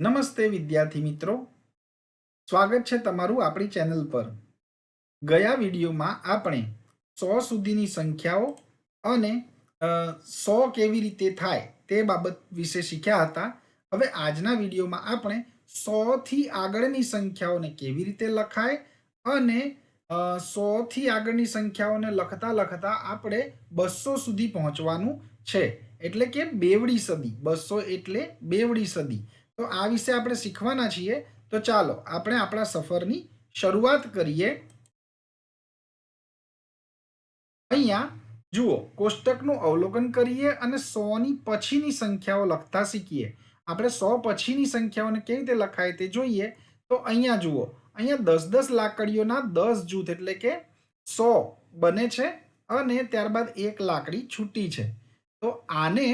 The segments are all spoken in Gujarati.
નમસ્તે વિદ્યાર્થી મિત્રો, સ્વાગત છે તમારું આપણી ચેનલ પર। ગયા વિડીયોમાં આપણે 100 સુધીની સંખ્યાઓ અને 100 કેવી રીતે થાય તે બાબત વિશે શીખ્યા હતા। હવે આજના વિડીયોમાં આપણે 100 થી આગળની સંખ્યાઓને કેવી રીતે લખાય અને 100 થી આગળની સંખ્યાઓને લખતા લખતા આપણે 200 સુધી પહોંચવાનું છે, એટલે કે બેવડી સદી। 200 એટલે બેવડી સદી। તો આ વિશે આપણે શીખવાના છીએ। તો ચાલો આપણે આપણા સફરની શરૂઆત કરીએ। અહીંયા જુઓ, કોષ્ટકનું અવલોકન કરીએ અને 100 ની પછીની સંખ્યાઓ લખતા શીખીએ। આપણે 100 પછીની સંખ્યાઓને કેવી રીતે લખાય તે જોઈએ। તો અહીંયા જુઓ, અહીંયા 10-10 લાકડીઓના 10 જૂથ એટલે કે 100 બને છે અને ત્યારબાદ એક લાકડી છૂટી છે। તો આને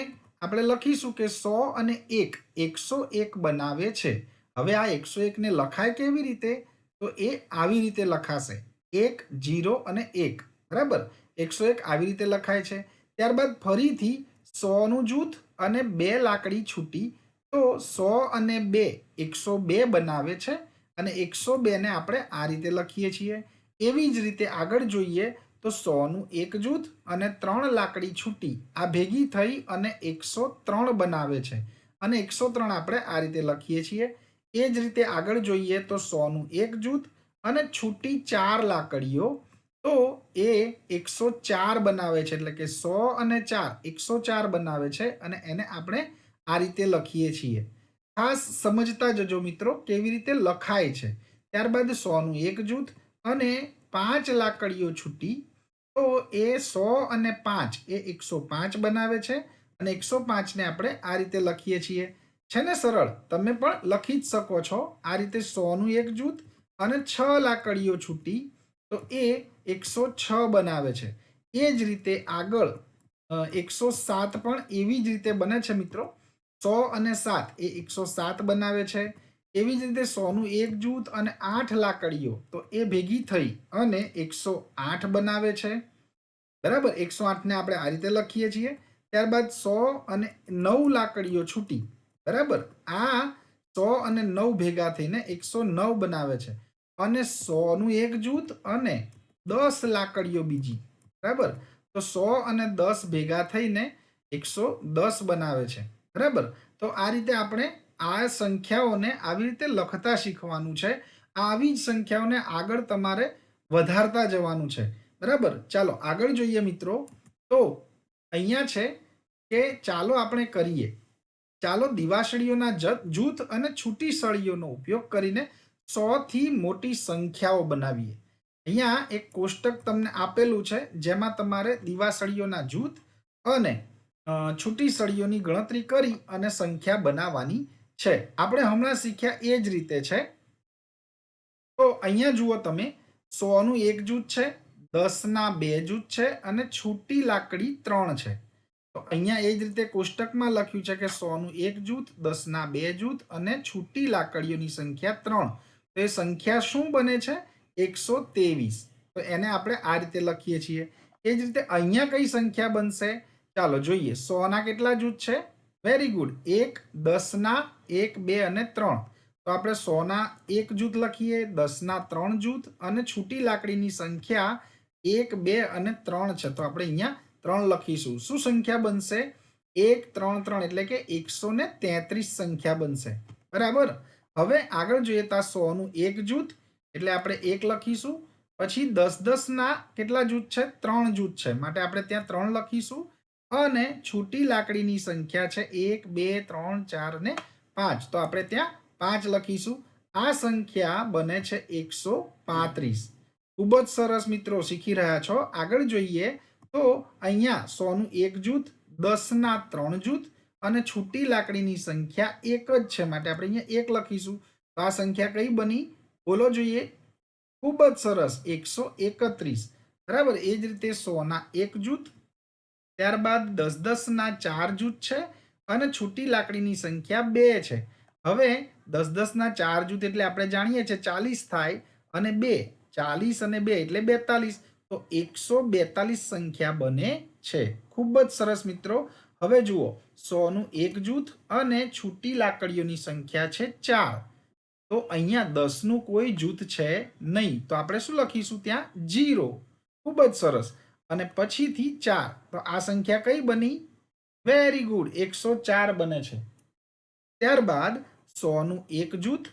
આપણે લખીશું કે 100 અને 1 101 બનાવે છે। હવે આ 101 ને લખાય કેવી રીતે? તો એ આવી રીતે લખાશે, 1 0 અને 1, બરાબર। 101 આવી રીતે લખાય છે। ત્યારબાદ ફરીથી 100 નું જૂથ અને 2 લાકડી છૂટી, તો 100 અને 2 102 બનાવે છે અને 102 ને આપણે આ રીતે લખીએ છીએ। એવી જ રીતે આગળ જોઈએ તો 100 નું એક જૂથ અને 3 લાકડી છૂટી આ ભેગી થઈ અને 103 બનાવે છે અને 103 આપણે આ રીતે લખીએ છીએ। એ જ રીતે આગળ જોઈએ તો 100 નું એક જૂથ અને છૂટી 4 લાકડીઓ, તો એ 104 બનાવે છે, એટલે કે 100 અને 4 104 બનાવે છે અને એને આપણે આ રીતે લખીએ છીએ। ખાસ સમજતા જજો મિત્રો કેવી રીતે લખાય છે। ત્યારબાદ 100 નું એક જૂથ અને 5 લાકડીઓ છૂટી, તો એ 100 અને 5 એ 105 બનાવે છે અને 105 ને આપણે આ રીતે લખીએ છીએ। છે ને સરળ? તમે પણ લખી જ શકો છો આ રીતે। 100 નું એક જૂથ અને 6 લાકડીઓ છૂટી, તો એ 106 બનાવે છે। એ જ રીતે આગળ 107 પણ એવી જ રીતે બને છે મિત્રો। 100 અને 7 એ 107 બનાવે છે। એવી જ રીતે 100 નું એક જૂથ અને 8 લાકડીઓ, તો એ ભેગી થઈ અને 108 બનાવે છે, બરાબર। 108 ને આપણે આ રીતે લખીએ છીએ। ત્યારબાદ 100 અને 9 લાકડીઓ છૂટી, બરાબર। આ 100 અને 9 ભેગા થઈને 109 બનાવે છે અને 100 નું એક જૂથ અને 10 લાકડીઓ બીજી, બરાબર। તો 100 અને 10 ભેગા થઈને 110 બનાવે છે, બરાબર। તો આ રીતે આપણે આ સંખ્યાઓને આવી રીતે લખતા શીખવાનું છે। આવી જ સંખ્યાઓને આગળ તમારે વધારતા જવાનું છે, બરાબર। ચાલો આગળ જોઈએ મિત્રો। તો અહીંયા છે કે ચાલો આપણે કરીએ, ચાલો દિવાસળીઓના જૂથ અને છૂટી સળીઓનો ઉપયોગ કરીને 100 થી મોટી સંખ્યાઓ બનાવીએ। અહીંયા એક કોષ્ટક તમને આપેલું છે જેમાં તમારે દિવાસળીઓના જૂથ અને છૂટી સળીઓની ગણતરી કરી અને સંખ્યા બનાવવાની છે। આપણે હમણાં શીખ્યા એ જ રીતે છે। તો અહીંયા જુઓ તમે, 100 નું એક જૂથ છે, 10 ના 2 જૂથ છે અને છૂટી લાકડી 3 છે। તો અહીંયા એ જ રીતે કોષ્ટકમાં લખ્યું છે કે 100 નું એક જૂથ, 10 ના 2 જૂથ અને છૂટી લાકડીઓની સંખ્યા 3। તો એ સંખ્યા શું બને છે? 123। તો એને આપણે આ રીતે લખીએ છીએ। એ જ રીતે અહીંયા કઈ સંખ્યા બનશે? ચાલો જોઈએ। 100 ના કેટલા જૂથ છે? વેરી ગુડ, 1, 10 ના 1, 2 અને 3। તો આપણે 100 ના એક જૂથ લખીએ, 10 ના 3 જૂથ અને છૂટી લાકડીની સંખ્યા 1, 2 અને 3 છે। તો આપણે અહીંયા 3 લખીશું। શું સંખ્યા બનશે? 1, 3, 3 એટલે કે 133 સંખ્યા બનશે, બરાબર। હવે આગળ જોઈએ તો 100 નું એક જૂથ એટલે આપણે 1 લખીશું। પછી 10-10 ના કેટલા જૂથ છે? 3 જૂથ છે, માટે આપણે ત્યાં 3 લખીશું અને છૂટી લાકડીની સંખ્યા છે 1, 2, 3, 4 અને 5। તો આપણે ત્યાં 5 લખીશું। આ સંખ્યા બને છે 135। ખૂબ જ સરસ મિત્રો, શીખી રહ્યા છો। આગળ જોઈએ તો અહીંયા 100 નું એક જૂથ, 10 ના 3 જૂથ અને છૂટી લાકડીની સંખ્યા 1 જ છે, માટે આપણે અહીંયા 1 લખીશું। તો આ સંખ્યા કઈ બની? બોલો જોઈએ। ખૂબ જ સરસ, 131, બરાબર। એ જ રીતે 100 ના એક જૂથ, ત્યારબાદ 10-10 ના 4 જૂથ છે અને છૂટી લાકડીની સંખ્યા 2 છે। હવે 10-10 ના 4 જૂથ એટલે આપણે જાણીએ છીએ 40 થાય અને 2, 40 અને 2 એટલે 42। તો 142 સંખ્યા બને છે। ખૂબ જ સરસ મિત્રો। હવે જુઓ 100 નું એક જૂથ અને છૂટી લાકડીઓની સંખ્યા છે 4. તો અહીંયા 10 નું કોઈ જૂથ છે નહીં, તો આપણે શું લખીશું ત્યાં 0. ખૂબ જ સરસ. અને પછીથી 4, તો આ સંખ્યા કઈ બની? વેરી ગુડ, 104 બને છે. ત્યારબાદ 100 નું એક જૂથ,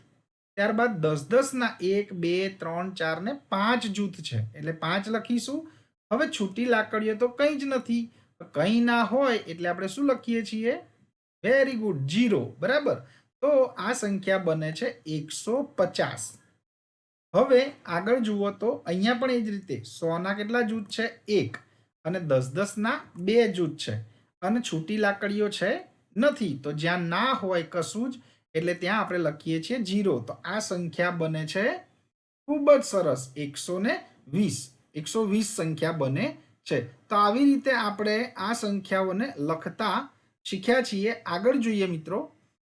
ત્યારબાદ 10 ના 1 2 3 4 ને 5 જૂથ છે એટલે 5 લખીશું. હવે છૂટી લાકડીઓ તો કંઈ જ નથી, કંઈ ના હોય એટલે આપણે શું લખીએ છીએ? Very good, 0. બરાબર. તો આ સંખ્યા બને છે 150. હવે આગળ જુઓ તો અહીંયા પણ એ જ રીતે 100 ના કેટલા જૂથ છે? 1. અને 10 ના 2 જૂથ છે અને છૂટી લાકડીઓ છે નથી, તો જ્યાં ના હોય કશું જ એટલે ત્યાં આપણે લખીએ છીએ 0. તો આ સંખ્યા બને છે ખૂબ જ સરસ 120. 120 સંખ્યા બને છે. તો આવી રીતે આપણે આ સંખ્યાઓને લખતા શીખ્યા છીએ. આગળ જોઈએ મિત્રો,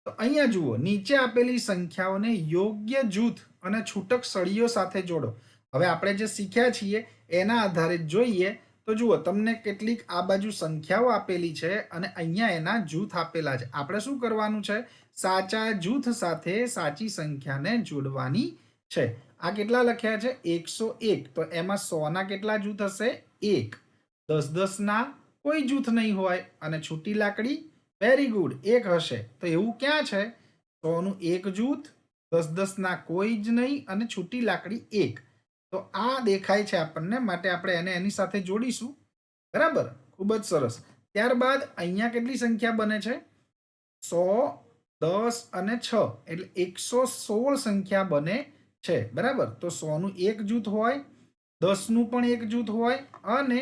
તો અહીંયા જુઓ, નીચે આપેલી સંખ્યાઓને યોગ્ય જૂથ અને છૂટક સળીઓ સાથે જોડો. હવે આપણે જે શીખ્યા છીએ એના આધારે જોઈએ તો જુઓ, તમને કેટલીક આ બાજુ સંખ્યાઓ આપેલી છે અને અહીંયા એના જૂથ આપેલા છે. આપણે શું કરવાનું છે? સાચા જૂથ સાથે સાચી સંખ્યાને જોડવાની છે. આ કેટલા લખ્યા છે? 101. તો એમાં 100 ના કેટલા જૂથ હશે? 1. 10 ના કોઈ જૂથ નહીં હોય અને છૂટી લાકડી વેરી ગુડ 1 હશે. તો એવું ક્યાં છે? 100 નું એક જૂથ, 10 ના કોઈ જ નહીં અને છૂટી લાકડી 1. તો આ દેખાય છે આપણને, માટે આપણે એને એની સાથે જોડીશું. બરાબર, ખૂબ જ સરસ. ત્યારબાદ અહીંયા કેટલી સંખ્યા બને છે? 100, 10 અને 6 એટલે 116 સંખ્યા બને છે. બરાબર. તો 100 નું એક જૂથ હોય, 10 નું પણ એક જૂથ હોય અને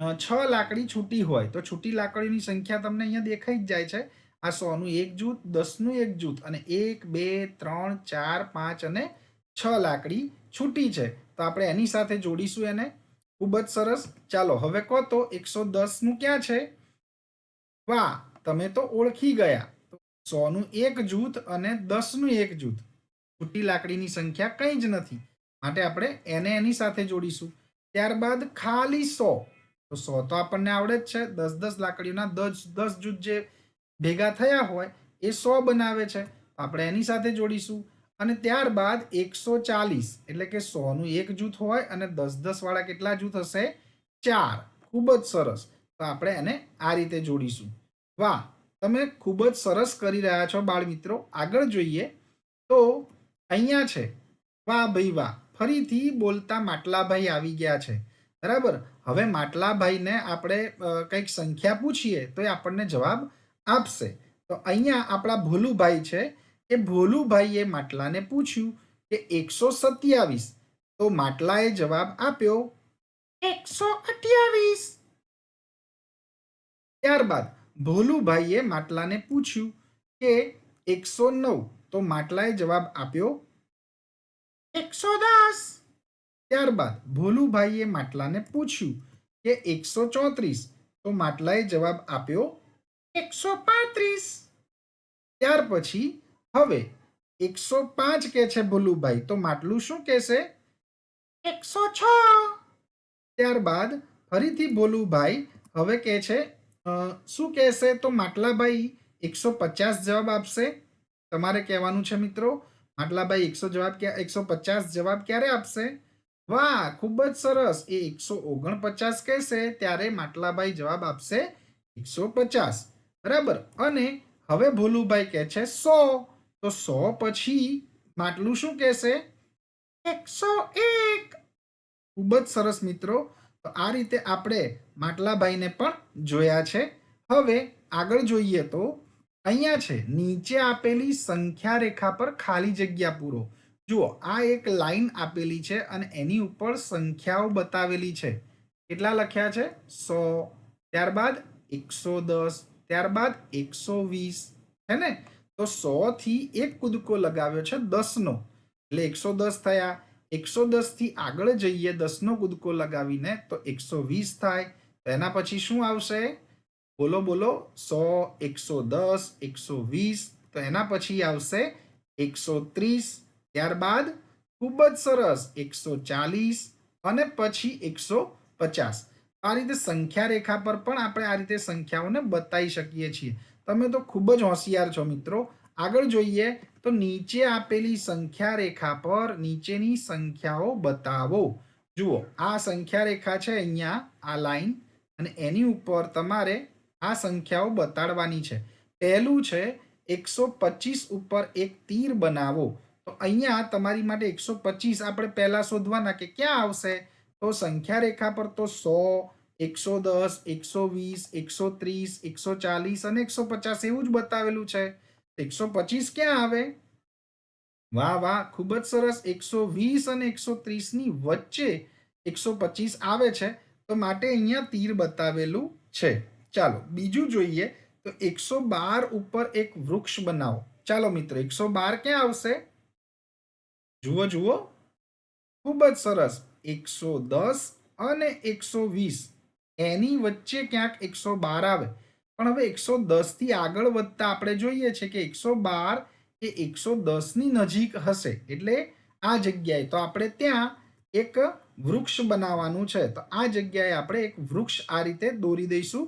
6 લાકડી છૂટી હોય. તો છૂટી લાકડીની સંખ્યા તમને અહીંયા દેખાઈ જ જાય છે. આ 100 નું એક જૂથ, 10 નું એક જૂથ અને 1 2 3 4 5 અને 6 લાકડી છૂટી છે. તો આપણે એની સાથે જોડીશું એને. ખૂબ જ સરસ. ચાલો હવે કહો તો 110 નું ક્યાં છે? વાહ, તમે તો ઓળખી ગયા. 100 નું એક જૂથ અને 10 નું એક જૂથ. છૂટી લાકડીની સંખ્યા કંઈ જ નથી, માટે આપણે એને એની સાથે જોડીશું. ત્યારબાદ ખાલી 100. તો 100 તો આપણને આવડે જ છે. 10 લાકડીઓના 10 જૂથ જે ભેગા થયા હોય એ 100 બનાવે છે. આપણે એની સાથે જોડીશું. અને ત્યારબાદ 140 એટલે કે 100 નું એક જૂથ હોય અને 10 વાળા કેટલા જૂથ હશે? 4. ખૂબ જ સરસ. તો આપણે એને આ રીતે જોડીશું. વાહ, તમે ખૂબ જ સરસ કરી રહ્યા છો બાળ મિત્રો. આગળ જોઈએ તો અહીંયા છે, વાહ ભાઈ વાહ, ફરીથી બોલતા માટલાભાઈ આવી ગયા છે. બરાબર. હવે માટલાભાઈને આપણે કંઈક સંખ્યા પૂછીએ તો એ આપણને જવાબ આપશે. તો અહીંયા આપણા ભોલુભાઈ છે, એ ભોલુભાઈએ માટલાને પૂછ્યું કે 127. તો માટલાએ જવાબ આપ્યો 128. ત્યારબાદ ભોલુભાઈએ માટલાને પૂછ્યું કે 109. તો માટલાએ જવાબ આપ્યો 110. ત્યારબાદ ભોલુભાઈએ માટલાને પૂછ્યું કે 134. તો માટલાએ જવાબ આપ્યો 135. ત્યાર પછી હવે 105 કે છે ભોલુભાઈ, તો માટલું શું કહેશે? 106. ત્યારબાદ ફરીથી ભોલુભાઈ હવે કહે છે શું કહેશે? તો માટલાભાઈ 150 જવાબ આપશે. તમારે કહેવાનું છે મિત્રો, માટલાભાઈ 150 જવાબ ક્યારે આપશે? વાહ, ખૂબ જ સરસ. એ 149 કહેશે ત્યારે માટલાભાઈ જવાબ આપશે 150. બરાબર. અને હવે ભોલુભાઈ કહે છે 100. તો 100 પછી માટલું શું કહેશે? 101. ખૂબ જ સરસ મિત્રો. તો આ રીતે આપણે માટલાભાઈને પણ જોયા છે. હવે આગળ જોઈએ તો અહીંયા છે, નીચે આપેલી સંખ્યા રેખા પર ખાલી જગ્યા પૂરો. જુઓ, આ એક લાઈન આપેલી છે અને એની ઉપર સંખ્યાઓ બતાવેલી છે. કેટલા લખ્યા છે? 100, ત્યારબાદ 110, ત્યારબાદ 120 છે ને? તો 100 થી એક કૂદકો લગાવ્યો છે 10 નો એટલે 110 થયા. 110 થી આગળ જઈએ 10 નો કૂદકો લગાવીને તો 120 થાય. તો એના પછી શું આવશે? બોલો બોલો. 100, 110, 120. તો એના પછી આવશે 130. ત્યારબાદ ખૂબ જ સરસ 140 અને પછી 150. આ રીતે સંખ્યા રેખા પર પણ આપણે આ રીતે સંખ્યાઓને બતાવી શકીએ છીએ। તમે તો ખૂબ જ હોશિયાર છો મિત્રો। આગળ જોઈએ તો નીચે આપેલી સંખ્યા રેખા પર નીચેની સંખ્યાઓ બતાવો। જુઓ આ સંખ્યા રેખા છે અહીંયા આ લાઈન અને એની ઉપર તમારે આ સંખ્યાઓ બતાડવાની છે। પહેલું છે 125 ઉપર એક તીર બનાવો। તો અહીંયા તમારી માટે 125 આપણે પહેલા શોધવાના કે ક્યાં આવશે, તો સંખ્યા રેખા પર તો 100, 110, 120, 130, 140 અને 150 એવું જ બતાવેલું છે। 125 ક્યાં આવે? વાહ વાહ, ખૂબ જ સરસ। 120 અને 130 ની વચ્ચે 125 આવે છે, તો માટે અહીંયા તીર બતાવેલું છે। ચાલો બીજું જોઈએ તો 112 ઉપર એક વૃક્ષ બનાવો। ચાલો મિત્રો 112 ક્યાં આવશે? જુઓ જુઓ, ખૂબ જ સરસ। 110 અને 120 એની વચ્ચે ક્યાંક 112 આવે, પણ હવે 110 થી આગળ વધતા આપણે જોઈએ છે કે 112 એ 110 ની નજીક હશે, એટલે આ જગ્યાએ તો આપણે ત્યાં એક વૃક્ષ બનાવવાનું છે। તો આ જગ્યાએ આપણે એક વૃક્ષ આ રીતે દોરી દઈશું,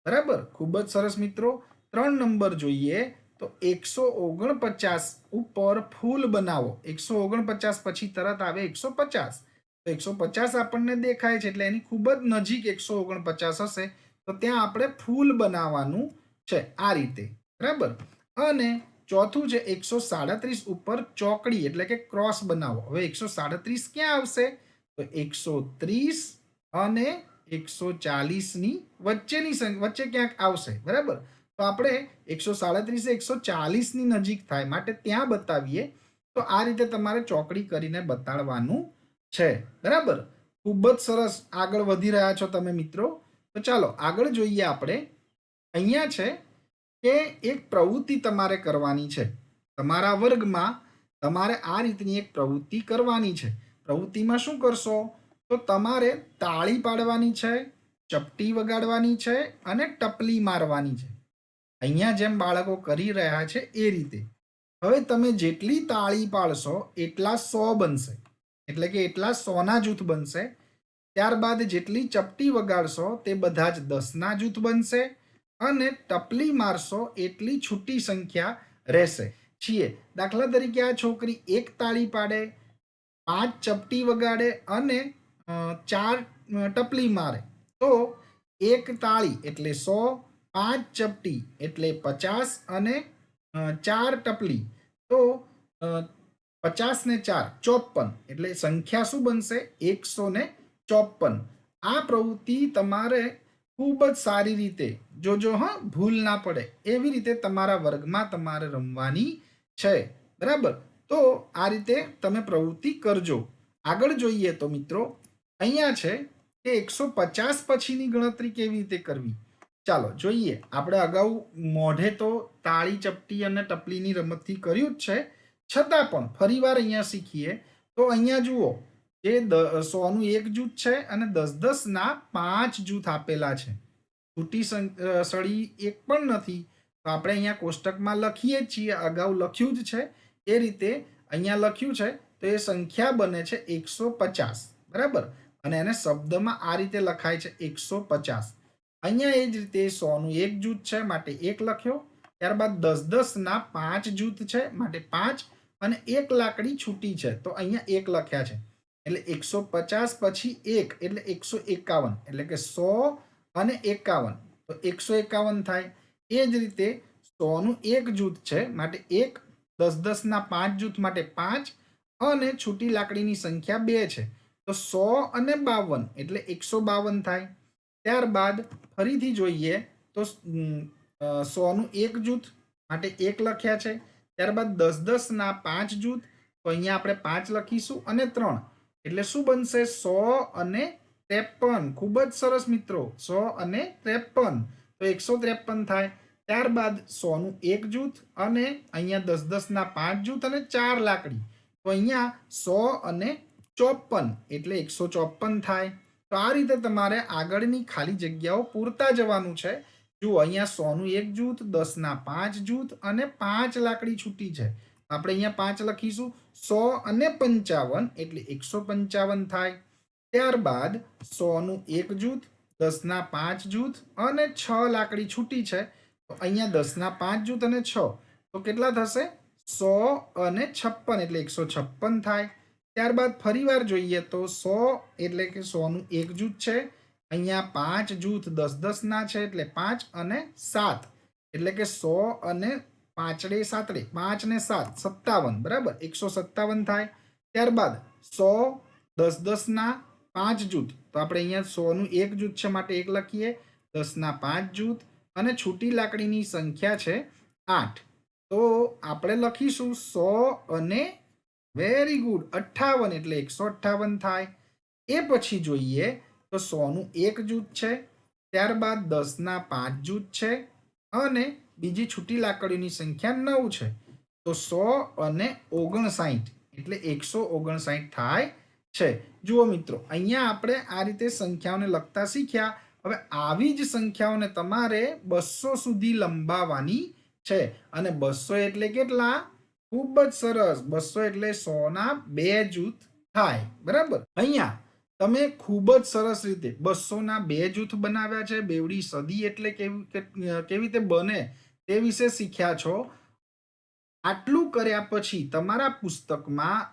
બરાબર। ખૂબ જ સરસ મિત્રો। 3 નંબર જોઈએ તો 149 ઉપર ફૂલ બનાવો। 149 પછી તરત આવે 150, તો 150 આપણને દેખાય છે એટલે એની ખૂબ જ નજીક 149 હશે, તો ત્યાં આપણે ફૂલ બનાવવાનું છે આ રીતે, બરાબર। અને ચોથું છે 137 ઉપર ચોકડી એટલે કે ક્રોસ બનાવો। હવે 137 ક્યાં આવશે? તો 130 અને 140 ની વચ્ચે ક્યાંક આવશે, બરાબર। તો આપણે 137 એ 140 ની નજીક થાય માટે ત્યાં બતાવીએ, તો આ રીતે તમારે ચોકડી કરીને બતાડવાનું છે, બરાબર। ખૂબ જ સરસ આગળ વધી રહ્યા છો તમે મિત્રો। તો ચાલો આગળ જોઈએ આપણે। અહીંયા છે કે એક પ્રવૃત્તિ તમારે કરવાની છે। તમારા વર્ગમાં તમારે આ રીતની એક પ્રવૃત્તિ કરવાની છે। પ્રવૃત્તિમાં શું કરશો? તો તમારે તાળી પાડવાની છે, ચપટી વગાડવાની છે અને ટપલી મારવાની છે। અહીંયા જેમ બાળકો કરી રહ્યા છે એ રીતે। હવે તમે જેટલી તાળી પાડશો એટલા 100 બનશે, એટલે કે એટલા 100ના જૂથ બનશે। ત્યારબાદ જેટલી ચપટી વગાડશો તે બધા જ 10ના જૂથ બનશે અને ટપલી મારશો એટલી છૂટી સંખ્યા રહેશે છીએ। દાખલા તરીકે આ છોકરી એક તાળી પાડે, 5 ચપટી વગાડે અને 4 ટપલી મારે, તો એક તાળી એટલે 100, 5 ચપટી એટલે 50 અને 4 ટપલી તો 50 ને 4 54, એટલે સંખ્યા શું બનશે? 154। આ પ્રવૃત્તિ તમારે ખૂબ જ સારી રીતે જોજો હા, ભૂલ ના પડે એવી રીતે તમારા વર્ગમાં તમારે રમવાની છે, બરાબર। તો આ રીતે તમે પ્રવૃત્તિ કરજો। આગળ જોઈએ તો મિત્રો અહીંયા છે કે 150 પછીની ગણતરી કેવી રીતે કરવી। ચાલો જોઈએ। આપણે અગાઉ મોઢે તો તાળી ચપટી અને ટપલીની રમતથી કર્યું જ છે, છતાં પણ ફરીવાર અહીંયા શીખીએ। તો અહીંયા જુઓ કે 100નું એક જૂથ છે અને 10-10ના 5 જૂથ આપેલા છે। છૂટી સળી એક પણ નથી, તો આપણે અહીંયા કોષ્ટકમાં લખીએ જ છીએ, અગાઉ લખ્યું જ છે એ રીતે અહીંયા લખ્યું છે, તો એ સંખ્યા બને છે 150, બરાબર। અને એને શબ્દમાં આ રીતે લખાય છે 150। અહીંયા એ જ રીતે 100નું એક જૂથ છે માટે 1 લખ્યો, ત્યારબાદ 10-10ના 5 જૂથ છે માટે 5 અને એક લાકડી છૂટી છે તો અહીંયા 1 લખ્યા છે, એટલે 150 પછી 1 એટલે 151, એટલે કે 100 અને 51 તો 151 થાય। એ જ રીતે 100નું એક જૂથ છે માટે 1, 10-10ના 5 જૂથ માટે 5 અને છૂટી લાકડીની સંખ્યા 2 છે, તો 100 અને 52 એટલે 152 થાય। ત્યારબાદ ફરીથી જોઈએ તો 100નું એક જૂથ માટે 1 લખ્યા છે, ત્યારબાદ 10-10ના 5 જૂથ, તો અહીંયા આપણે 5 લખીશું અને 3, એટલે શું બનશે? 100 અને 53। ખૂબ જ સરસ મિત્રો, 100 અને 53 તો 153 થાય। ત્યારબાદ 100નું એક જૂથ અને અહીંયા 10-10ના 5 જૂથ અને 4 લાકડી, તો અહીંયા 100 અને 54 એટલે 154 થાય। તો આ રીતે તમારે આગળની ખાલી જગ્યાઓ પૂરતા જવાનું છે। જુઓ અહીંયા 100નું એક જૂથ, 10ના 5 જૂથ અને 5 લાકડી છૂટી છે, આપણે અહીંયા 5 લખીશું। 100 અને 55 એટલે 155 થાય। ત્યારબાદ 100નું એક જૂથ, 10ના 5 જૂથ અને 6 લાકડી છૂટી છે, તો અહીંયા 10ના 5 જૂથ અને 6 તો કેટલા થશે? 100 અને 56 એટલે 156 થાય. ત્યારબાદ ફરીવાર જોઈએ તો 100 એટલે કે 100નું એક જૂથ છે. અહીંયા 5 જૂથ 10 ના છે એટલે 5 અને 7 એટલે કે 100 અને 5 7 5 ને 7 57 બરાબર 157 થાય. ત્યારબાદ 100 10 ના 5 જૂથ તો આપણે અહીંયા 100નું એક જૂથ છે માટે 1 લખીએ. 10ના 5 જૂથ અને છૂટી લાકડીની સંખ્યા છે 8 તો આપણે લખીશું 100 અને વેરી ગુડ 58 એટલે 158 થાય. એ પછી જોઈએ તો 100નું એક જૂથ છે, ત્યારબાદ 10ના 5 જૂથ છે અને બીજી છૂટી લાકડીની સંખ્યા 9 છે, તો 100 અને 59 એટલે 159 થાય છે. જુઓ મિત્રો, અહીંયા આપણે આ રીતે સંખ્યાઓને લખતા શીખ્યા. હવે આવી જ સંખ્યાઓને તમારે 200 સુધી લંબાવવાની છે. અને 200 એટલે કેટલા? ખૂબ જ સરસ, 200 એટલે 100ના 2 જૂથ થાય. બરાબર, અહીંયા તમે ખૂબ જ સરસ રીતે 200ના 2 જૂથ બનાવ્યા છે. બેવડી સદી એટલે કેવી રીતે બને તે વિશે શીખ્યા છો. આટલું કર્યા પછી તમારા પુસ્તકમાં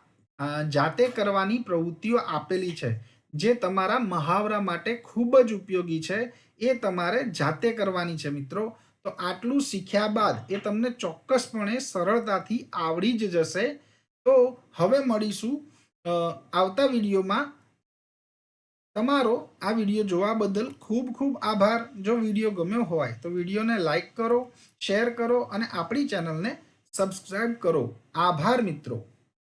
જાતે કરવાની પ્રવૃત્તિઓ આપેલી છે, જે તમારા મહાવરા માટે ખૂબ જ ઉપયોગી છે. એ તમારે જાતે કરવાની છે મિત્રો. તો આટલું શીખ્યા બાદ એ તમને ચોક્કસપણે સરળતાથી આવડી જ જશે. તો હવે મળીશું આવતા વિડીયોમાં. તમારો આ વિડીયો જોવા બદલ ખૂબ ખૂબ આભાર. જો વિડીયો ગમ્યો હોય તો વિડીયોને લાઈક કરો, શેર કરો અને આપણી ચેનલને સબસ્ક્રાઇબ કરો. આભાર મિત્રો.